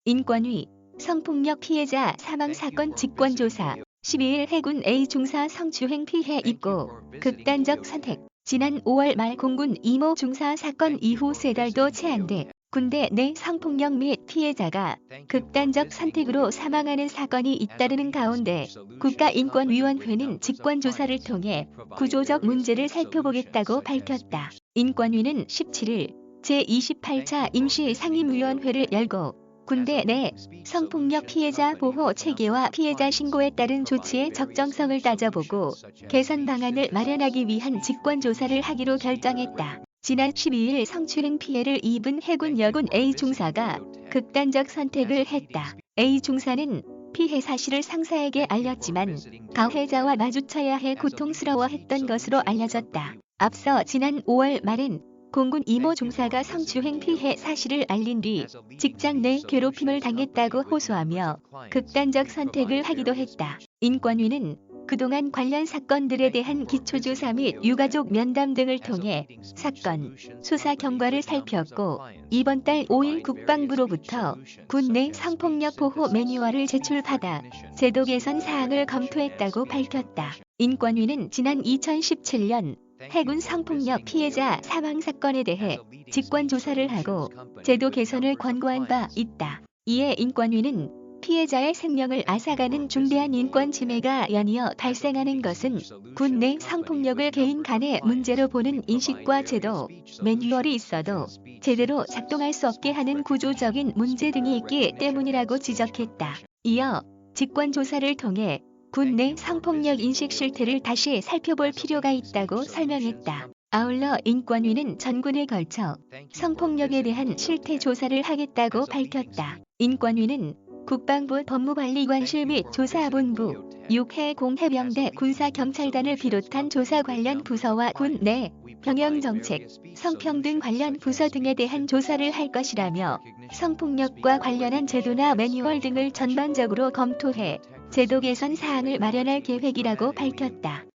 인권위 성폭력 피해자 사망사건 직권조사 12일 해군 A중사 성추행 피해 입고 극단적 선택. 지난 5월 말 공군 이모 중사 사건 이후 3달도 채 안 돼 군대 내 성폭력 및 피해자가 극단적 선택으로 사망하는 사건이 잇따르는 가운데 국가인권위원회는 직권조사를 통해 구조적 문제를 살펴보겠다고 밝혔다. 인권위는 17일 제28차 임시상임위원회를 열고 군대 내 성폭력 피해자 보호 체계와 피해자 신고에 따른 조치의 적정성을 따져보고 개선 방안을 마련하기 위한 직권조사를 하기로 결정했다. 지난 12일 성추행 피해를 입은 해군 여군 A중사가 극단적 선택을 했다. A중사는 피해 사실을 상사에게 알렸지만 가해자와 마주쳐야 해 고통스러워했던 것으로 알려졌다. 앞서 지난 5월 말엔 공군 이모 중사가 성추행 피해 사실을 알린 뒤 직장 내 괴롭힘을 당했다고 호소하며 극단적 선택을 하기도 했다. 인권위는 그동안 관련 사건들에 대한 기초조사 및 유가족 면담 등을 통해 사건, 수사 경과를 살폈고 이번 달 5일 국방부로부터 군 내 성폭력 보호 매뉴얼을 제출받아 제도 개선 사항을 검토했다고 밝혔다. 인권위는 지난 2017년 해군 성폭력 피해자 사망 사건에 대해 직권조사를 하고 제도 개선을 권고한 바 있다. 이에 인권위는 피해자의 생명을 앗아가는 중대한 인권 침해가 연이어 발생하는 것은 군 내 성폭력을 개인 간의 문제로 보는 인식과 제도, 매뉴얼이 있어도 제대로 작동할 수 없게 하는 구조적인 문제 등이 있기 때문이라고 지적했다. 이어 직권조사를 통해 군 내 성폭력 인식 실태를 다시 살펴볼 필요가 있다고 설명했다. 아울러 인권위는 전군에 걸쳐 성폭력에 대한 실태 조사를 하겠다고 밝혔다. 인권위는 국방부 법무관리관실 및 조사본부, 6해 공해병대 군사경찰단을 비롯한 조사 관련 부서와 군 내 병영정책, 성평등 관련 부서 등에 대한 조사를 할 것이라며 성폭력과 관련한 제도나 매뉴얼 등을 전반적으로 검토해 제도 개선 사항을 마련할 계획이라고 밝혔다.